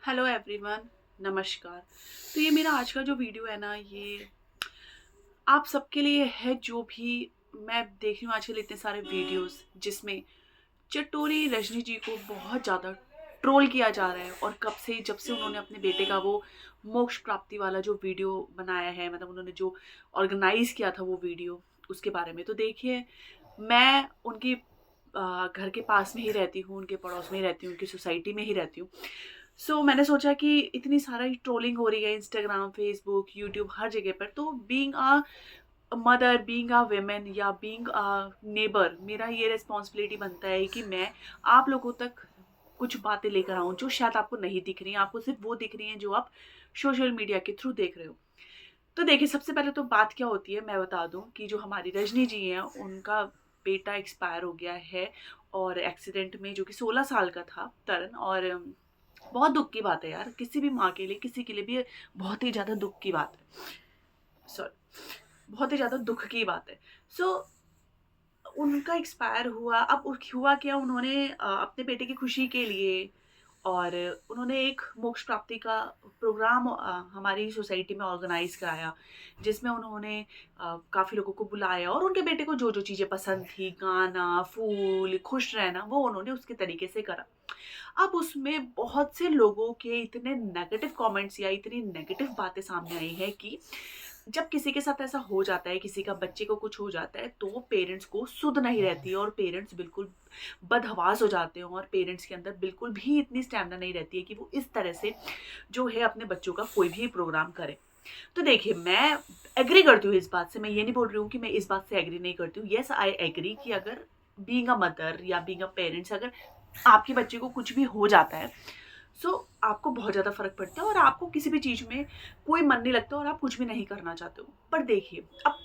Hello everyone, नमस्कार। तो ये मेरा आज का जो वीडियो है ना, ये आप सबके लिए है। जो भी मैं देख रही हूँ आजकल इतने सारे वीडियोस जिसमें चटोरी रजनी जी को बहुत ज़्यादा ट्रोल किया जा रहा है। और कब से, जब से उन्होंने अपने बेटे का वो मोक्ष प्राप्ति वाला जो वीडियो बनाया है, मतलब उन्होंने जो ऑर्गेनाइज किया था वो वीडियो, उसके बारे में तो देखिए, मैं उनकी घर के पास में ही रहती हूँ, उनके पड़ोस में ही रहती हूँ, उनकी सोसाइटी में ही रहती हूँ। मैंने सोचा कि इतनी सारा ट्रोलिंग हो रही है इंस्टाग्राम, फेसबुक, यूट्यूब, हर जगह पर, तो being a mother, being a women या बीइंग अ नेबर, मेरा ये रिस्पॉन्सिबिलिटी बनता है कि मैं आप लोगों तक कुछ बातें लेकर आऊँ जो शायद आपको नहीं दिख रही हैं, आपको सिर्फ वो दिख रही हैं जो आप सोशल मीडिया के थ्रू देख रहे हो। तो देखिए, सबसे पहले तो बात क्या होती है मैं बता दूं कि जो हमारी रजनी जी हैं, उनका बेटा एक्सपायर हो गया है, और एक्सीडेंट में, जो कि 16 साल का था, तरन। और बहुत दुख की बात है यार, किसी भी माँ के लिए, किसी के लिए भी बहुत ही ज़्यादा दुख की बात है। सॉरी, बहुत ही ज़्यादा दुख की बात है। सो उनका एक्सपायर हुआ। अब हुआ क्या, उन्होंने अपने बेटे की खुशी के लिए, और उन्होंने एक मोक्ष प्राप्ति का प्रोग्राम हमारी सोसाइटी में ऑर्गेनाइज कराया, जिसमें उन्होंने काफ़ी लोगों को बुलाया, और उनके बेटे को जो जो चीज़ें पसंद थी, गाना, फूल, खुश रहना, वो उन्होंने उसके तरीके से करा। अब उसमें बहुत से लोगों के इतने नेगेटिव कमेंट्स या इतनी नेगेटिव बातें सामने आई हैं कि जब किसी के साथ ऐसा हो जाता है, किसी का बच्चे को कुछ हो जाता है, तो पेरेंट्स को सुध नहीं रहती है, और पेरेंट्स बिल्कुल बदहवास हो जाते हैं, और पेरेंट्स के अंदर बिल्कुल भी इतनी स्टैमिना नहीं रहती है कि वो इस तरह से जो है अपने बच्चों का कोई भी प्रोग्राम करें। तो देखिए, मैं एग्री करती हूँ इस बात से, मैं ये नहीं बोल रही हूँ कि मैं इस बात से एग्री नहीं करती हूँ। येस, आई एग्री कि अगर बीइंग अ मदर या बीइंग अ पेरेंट्स, अगर आपके बच्चे को कुछ भी हो जाता है, आपको बहुत ज़्यादा फ़र्क पड़ता है, और आपको किसी भी चीज़ में कोई मन नहीं लगता, और आप कुछ भी नहीं करना चाहते हो। पर देखिए, अब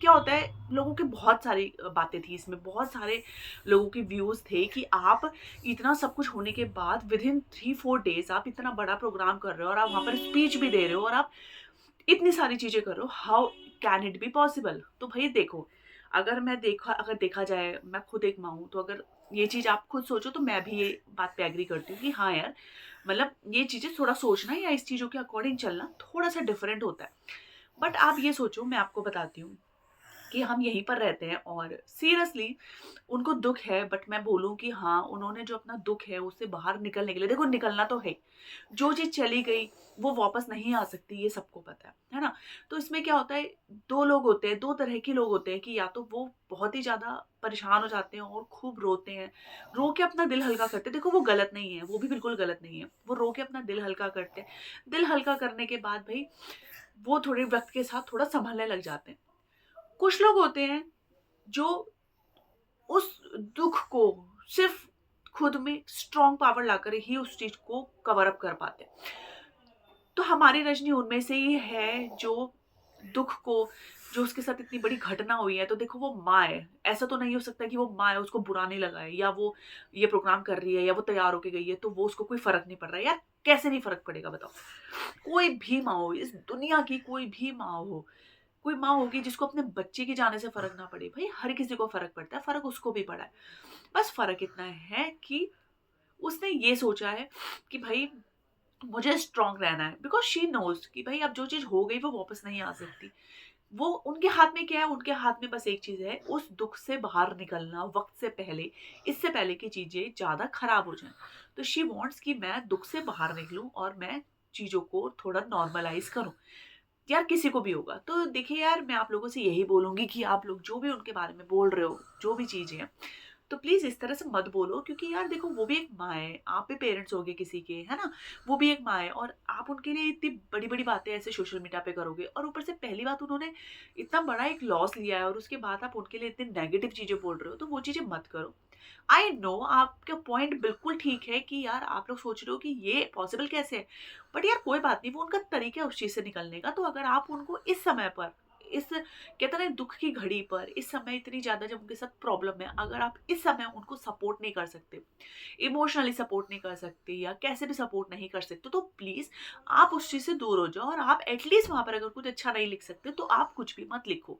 क्या होता है, लोगों की बहुत सारी बातें थी इसमें, बहुत सारे लोगों के व्यूज़ थे कि आप इतना सब कुछ होने के बाद विदिन 3-4 डेज़ आप इतना बड़ा प्रोग्राम कर रहे हो, और आप वहाँ पर स्पीच भी दे रहे हो, और आप इतनी सारी चीज़ें कर रहे हो, how can it be possible? तो भई देखो, अगर देखा जाए, मैं खुद एक माँ हूँ, तो अगर ये चीज़ आप खुद सोचो, तो मैं भी ये बात पे एग्री करती हूँ कि हाँ यार, मतलब ये चीज़ें थोड़ा सोचना या इस चीज़ों के अकॉर्डिंग चलना थोड़ा-सा डिफरेंट होता है। बट आप ये सोचो, मैं आपको बताती हूँ कि हम यहीं पर रहते हैं, और सीरियसली उनको दुःख है, बट मैं बोलूँ कि हाँ, उन्होंने जो अपना दुःख है उससे बाहर निकलने के लिए, देखो निकलना तो है ही। जो चीज़ चली गई वो वापस नहीं आ सकती, ये सबको पता है ना? तो इसमें क्या होता है, 2 लोग होते हैं, 2 तरह के लोग होते हैं कि या तो वो बहुत ही ज़्यादा परेशान हो जाते हैं और खूब रोते हैं, रो के अपना दिल हल्का करते हैं। देखो, वो गलत नहीं है, वो भी बिल्कुल गलत नहीं है। वो रो के अपना दिल हल्का करते हैं। दिल हल्का करने के बाद भई वो थोड़े वक़्त के साथ थोड़ा सँभलने लग जाते हैं। कुछ लोग होते हैं जो उस दुःख को सिर्फ़ खुद में स्ट्रॉन्ग पावर लाकर ही उस चीज़ को कवर अप कर पाते हैं। तो हमारी रजनी उनमें से ही है जो दुःख को, जो उसके साथ इतनी बड़ी घटना हुई है, तो देखो वो माँ है। ऐसा तो नहीं हो सकता कि वो माँ है, उसको बुरा नहीं लगा है, या वो ये प्रोग्राम कर रही है, या वो तैयार होके गई है, तो वो उसको कोई फ़र्क नहीं पड़ रहा है। यार, कैसे नहीं फ़र्क पड़ेगा बताओ? कोई भी माँ हो, इस दुनिया की कोई भी माँ हो, कोई माँ होगी जिसको अपने बच्चे के जाने से फ़र्क ना पड़े। भई हर किसी को फ़र्क पड़ता है, फ़र्क उसको भी पड़ा है। बस फ़र्क इतना है कि उसने ये सोचा है कि भई मुझे स्ट्रॉन्ग रहना है, बिकॉज़ शी नोज़ कि भई अब जो चीज़ हो गई वो वापस नहीं आ सकती। वो उनके हाथ में क्या है, उनके हाथ में बस एक चीज़ है, उस दुःख से बाहर निकलना वक़्त से पहले, इससे पहले कि चीज़ें ज़्यादा ख़राब हो जाएँ। तो शी वांट्स कि मैं दुःख से बाहर निकलूँ, और मैं चीज़ों को थोड़ा नॉर्मलाइज़ करूँ। यार, किसी को भी होगा। तो देखिए यार, मैं आप लोगों से यही बोलूँगी कि आप लोग जो भी उनके बारे में बोल रहे हो, जो भी चीज़ें हैं, तो प्लीज़ इस तरह से मत बोलो, क्योंकि यार देखो, वो भी एक माँ है, आप भी पेरेंट्स होगे किसी के, है ना? वो भी एक माँ है, और आप उनके लिए इतनी बड़ी-बड़ी बातें ऐसे सोशल मीडिया पे करोगे, और ऊपर से पहली बात, उन्होंने इतना बड़ा एक लॉस लिया है, और उसके बाद आप उनके लिए इतनी नेगेटिव चीज़ें बोल रहे हो, तो वो चीज़ें मत करो। आई नो आपका पॉइंट बिल्कुल ठीक है कि यार आप लोग सोच रहे हो कि ये पॉसिबल कैसे है? बट यार कोई बात नहीं, वो उनका तरीका है उस चीज़ से निकलने का। तो अगर आप उनको इस समय पर, इस कहते हैं ना दुःख की घड़ी पर, इस समय इतनी ज़्यादा जब उनके साथ प्रॉब्लम है, अगर आप इस समय उनको सपोर्ट नहीं कर सकते, इमोशनली सपोर्ट नहीं कर सकते, या कैसे भी सपोर्ट नहीं कर सकते, तो प्लीज़ आप उस चीज़ से दूर हो जाओ, और आप एटलीस्ट वहाँ पर अगर कुछ अच्छा नहीं लिख सकते, तो आप कुछ भी मत लिखो।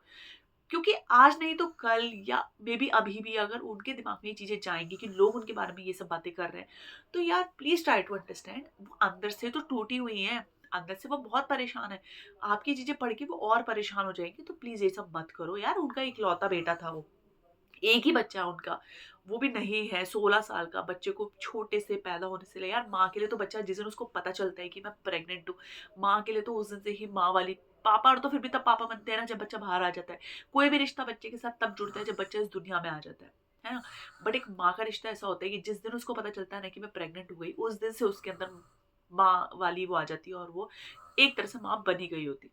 क्योंकि आज नहीं तो कल या मे बी अभी भी अगर उनके दिमाग में ये चीज़ें जाएँगी कि लोग उनके बारे में ये सब बातें कर रहे हैं, तो यार प्लीज़ ट्राई टू अंडरस्टैंड, वो अंदर से तो टूटी हुई हैं, अंदर से वो बहुत परेशान है। आपकी चीज़ें पढ़ के वो और परेशान हो जाएँगी, तो प्लीज़ ये सब मत करो यार। उनका इकलौता बेटा था वो, एक ही बच्चा है उनका, वो भी नहीं है 16 साल का, बच्चे को छोटे से पैदा होने से ले यार माँ के लिए तो बच्चा जिस दिन उसको पता चलता है कि मैं प्रेग्नेंट हूँ, माँ के लिए तो उस दिन से ही माँ वाली, पापा और तो फिर भी तब पापा बनते हैं ना जब बच्चा बाहर आ जाता है। कोई भी रिश्ता बच्चे के साथ तब जुड़ता है जब बच्चा इस दुनिया में आ जाता है ना? बट एक माँ का रिश्ता ऐसा होता है कि जिस दिन उसको पता चलता है ना कि मैं प्रेग्नेंट हो गई, उस दिन से उसके अंदर माँ वाली वो आ जाती है और वो एक तरह से माँ बनी गई होती।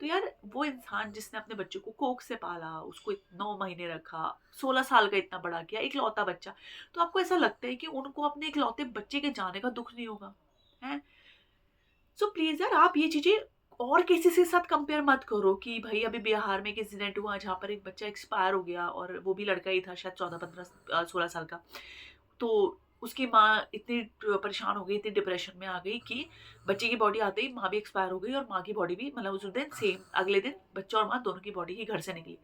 तो यार वो इंसान जिसने अपने बच्चे को कोख से पाला, उसको 9 महीने रखा, 16 साल का इतना बड़ा किया, इकलौता बच्चा, तो आपको ऐसा लगता है कि उनको अपने इकलौते बच्चे के जाने का दुःख नहीं होगा, हैं? सो प्लीज़ यार आप ये चीज़ें और किसी के साथ कंपेयर मत करो कि भई अभी बिहार में एक इंसिडेंट हुआ जहाँ पर एक बच्चा एक्सपायर हो गया और वो भी लड़का ही था शायद 14-15 16 साल का। तो उसकी माँ इतनी परेशान हो गई, इतनी डिप्रेशन में आ गई कि बच्चे की बॉडी आते ही माँ भी एक्सपायर हो गई और माँ की बॉडी भी मतलब उस दिन सेम अगले दिन बच्चा और माँ दोनों की बॉडी ही घर से निकली।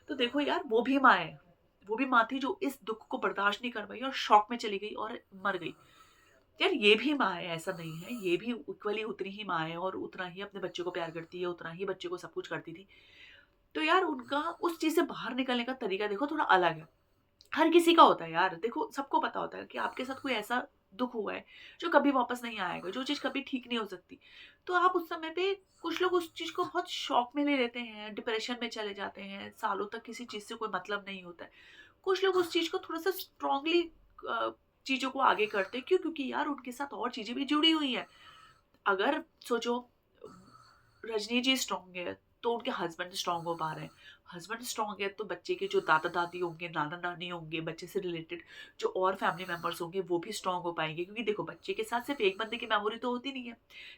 तो देखो यार वो भी माँ है, वो भी माँ थी जो इस दुःख को बर्दाश्त नहीं कर पाई और शॉक में चली गई और मर गई। यार ये भी माँ है, ऐसा नहीं है, ये भी इक्वली उतनी ही माँ है और उतना ही अपने बच्चे को प्यार करती है, उतना ही बच्चे को सब कुछ करती थी। तो यार उनका उस चीज़ से बाहर निकलने का तरीका देखो थोड़ा अलग है। हर किसी का होता है यार, देखो सबको पता होता है कि आपके साथ कोई ऐसा दुःख हुआ है, जो कभी वापस नहीं आएगा, जो चीज़ कभी ठीक नहीं हो सकती। तो आप उस समय पे कुछ लोग उस चीज़ को बहुत शॉक में ले लेते हैं, डिप्रेशन में चले जाते हैं, सालों तक किसी चीज़ से कोई मतलब नहीं होता है। कुछ लोग उस चीज़ को थोड़ा-सा स्ट्रॉन्गली चीज़ों को आगे करते हैं, क्यों? क्योंकि यार उनके साथ और चीज़ें भी जुड़ी हुई हैं। अगर सोचो रजनी जी स्ट्रॉन्ग है, तो उनके हस्बैंड स्ट्रॉन्ग हो पा रहे हैं। हस्बैंड स्ट्रॉन्ग है, तो बच्चे के जो दादा-दादी होंगे, नाना-नानी होंगे, बच्चे से रिलेटेड जो और फैमिली मेंबर्स होंगे, वो भी स्ट्रॉन्ग हो पाएँगे। क्योंकि देखो, बच्चे के साथ सिर्फ़ एक बंदे की मेमोरी तो होती नहीं है,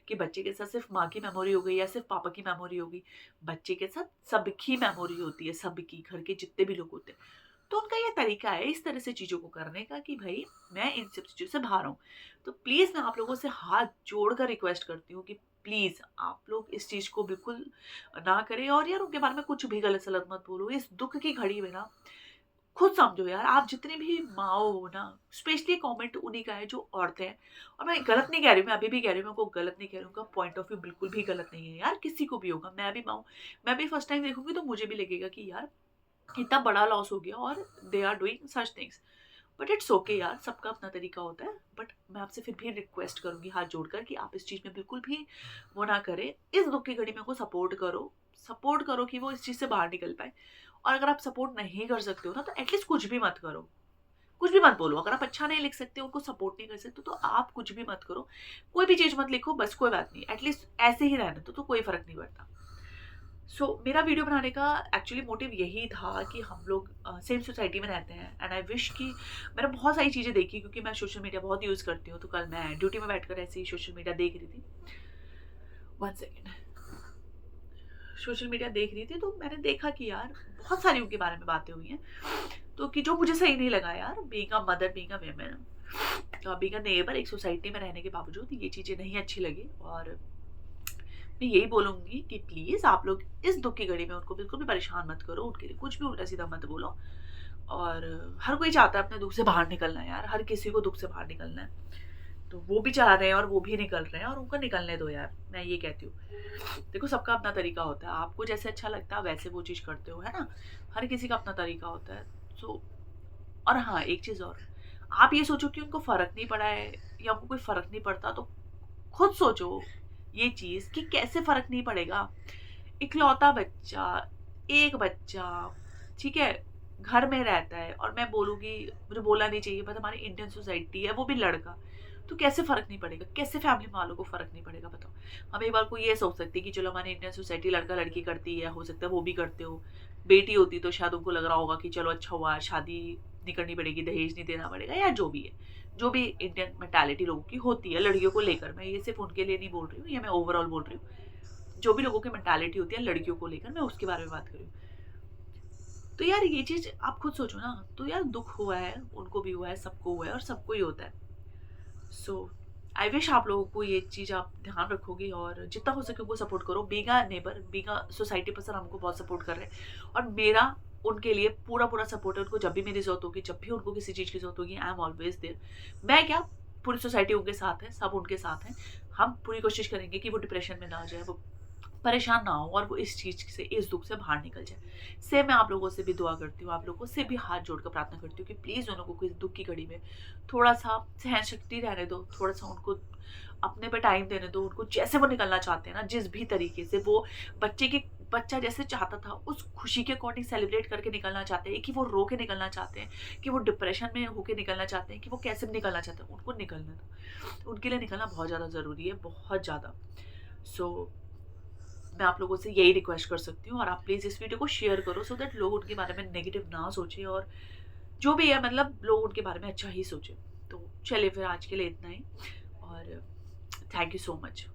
कि बच्चे के साथ सिर्फ़ माँ की मेमोरी हो गई या सिर्फ़ पापा की मेमोरी हो गई। बच्चे के साथ सबकी मेमोरी होती है, सबकी, घर के जितने भी लोग होते हैं। तो उनका ये तरीका है इस तरह से चीज़ों को करने का कि भई मैं इन सब चीज़ों से बाहर आऊँ। तो प्लीज़ मैं आप लोगों से हाथ जोड़कर रिक्वेस्ट करती हूँ कि प्लीज़ आप लोग इस चीज़ को बिल्कुल ना करें और यार उनके बारे में कुछ भी गलत-सलत मत बोलो। इस दुःख की घड़ी में ना खुद समझो यार, आप जितनी भी माँ हो ना, स्पेशली कमेंट उन्हीं का है जो औरतें हैं। और मैं गलत नहीं कह रही हूँ, मैं अभी भी कह रही हूँ, मैं उनको गलत नहीं कह रही हूँ, उनका पॉइंट ऑफ व्यू बिल्कुल भी गलत नहीं है यार, किसी को भी होगा। मैं भी माँ हूँ, मैं भी फर्स्ट टाइम देखूँगी तो मुझे भी लगेगा कि यार इतना बड़ा लॉस हो गया और they are doing such things. But it's okay यार, सबका अपना तरीका होता है। बट मैं आपसे फिर भी रिक्वेस्ट करूंगी हाथ जोड़कर कि आप इस चीज़ में बिल्कुल भी वो ना करें। इस दुख की घड़ी में उनको सपोर्ट करो कि वो इस चीज़ से बाहर निकल पाए। और अगर आप सपोर्ट नहीं कर सकते हो ना, तो एटलीस्ट कुछ भी मत करो, कुछ भी मत बोलो। अगर आप अच्छा नहीं लिख सकते, उनको सपोर्ट नहीं कर सकते, तो आप कुछ भी मत करो, कोई भी चीज़ मत लिखो, बस कोई बात नहीं, एटलीस्ट ऐसे ही रहने दो, तो कोई फर्क नहीं पड़ता। मेरा वीडियो बनाने का एक्चुअली मोटिव यही था कि हम लोग सेम सोसाइटी में रहते हैं एंड आई विश कि मैंने बहुत सारी चीज़ें देखी, क्योंकि मैं सोशल मीडिया बहुत यूज़ करती हूँ। तो कल मैं ड्यूटी में बैठकर ऐसे ही सोशल मीडिया देख रही थी। One second. सोशल मीडिया देख रही थी तो मैंने देखा कि यार बहुत सारी उनके बारे में बातें हुई हैं, तो कि जो मुझे सही नहीं लगा यार, being a mother, being a woman, being a neighbour, एक सोसाइटी में रहने के बावजूद ये चीज़ें नहीं अच्छी लगी। और मैं यही बोलूँगी कि प्लीज़ आप लोग इस दुःख की घड़ी में उनको बिल्कुल भी परेशान मत करो, उनके लिए कुछ भी उल्टा-सीधा मत बोलो। और हर कोई चाहता है अपने दुःख से बाहर निकलना है यार, हर किसी को दुःख से बाहर निकलना है। तो वो भी चाह रहे हैं और वो भी निकल रहे हैं और उनको निकलने दो यार, मैं ये कहती हूँ। देखो सबका अपना तरीका होता है, आपको जैसे अच्छा लगता है वैसे वो चीज़ करते हो, है ना? हर किसी का अपना तरीका होता है। सो और हाँ, एक चीज़ और, आप ये सोचो कि उनको फ़र्क नहीं पड़ा है या उनको कोई फ़र्क नहीं पड़ता, तो खुद सोचो ये चीज़ कि कैसे फ़र्क नहीं पड़ेगा। इकलौता बच्चा, एक बच्चा, ठीक है, घर में रहता है और मैं बोलूँगी, मुझे बोलना नहीं चाहिए, बट हमारी इंडियन सोसाइटी है, वो भी लड़का, तो कैसे फ़र्क नहीं पड़ेगा? कैसे फैमिली वालों को फ़र्क नहीं पड़ेगा बताओ? हम एक बार को ये सोच सकते हैं कि चलो हमारी इंडियन सोसाइटी लड़का-लड़की करती है, हो सकता है वो भी करते हो। बेटी होती तो शायद उनको लग रहा होगा कि चलो अच्छा हुआ, शादी नहीं करनी पड़ेगी, दहेज नहीं देना पड़ेगा या जो भी है। जो भी इंडियन मेंटालिटी लोगों की होती है लड़कियों को लेकर, मैं ये सिर्फ़ उनके लिए नहीं बोल रही हूँ, ये मैं ओवरऑल बोल रही हूँ। जो भी लोगों की मेंटालिटी होती है लड़कियों को लेकर, मैं उसके बारे में बात कर रही हूँ। तो यार ये चीज़ आप खुद सोचो ना, तो यार दुःख हुआ है, उनको भी हुआ है, सबको हुआ है और सबको ही होता है। सो आई विश आप लोगों को ये चीज़ आप ध्यान रखोगे और जितना हो सके उनको सपोर्ट करो। Being a neighbour, being a society person हमको बहुत सपोर्ट कर रहे हैं और मेरा उनके लिए पूरा सपोर्ट है। उनको जब भी मेरी ज़रूरत होगी, जब भी उनको किसी चीज़ की ज़रूरत होगी, आई एम ऑलवेज़ देयर। मैं क्या, पूरी सोसाइटी उनके साथ है, सब उनके साथ हैं। हम पूरी कोशिश करेंगे कि वो डिप्रेशन में ना जाए, वो परेशान ना हो और वो इस चीज़ से, इस दुःख से बाहर निकल जाए। सेम मैं आप लोगों से भी दुआ करती हूँ, आप लोगों से भी हाथ जोड़कर प्रार्थना करती हूँ कि प्लीज़ उन लोगों को इस दुःख की घड़ी में थोड़ा-सा सहन शक्ति रहने दो, थोड़ा-सा उनको अपने पे टाइम देने दो, उनको जैसे वो निकलना चाहते हैं ना, जिस भी तरीके से वो बच्चा जैसे चाहता था, उस खुशी के अकॉर्डिंग सेलिब्रेट करके निकलना चाहते हैं, कि वो रो के निकलना चाहते हैं, कि वो डिप्रेशन में होके निकलना चाहते हैं, कि वो कैसे भी निकलना चाहते हैं, उनको निकलने दो। उनके लिए निकलना बहुत ज़्यादा ज़रूरी है, बहुत ज़्यादा। सो मैं आप लोगों से यही रिक्वेस्ट कर सकती हूँ और आप प्लीज़ इस वीडियो को शेयर करो सो दैट लोग उनके बारे में नेगेटिव ना सोचें और जो भी है मतलब लोग उनके बारे में अच्छा ही सोचें। तो चलिए फिर आज के लिए इतना ही और थैंक यू सो मच।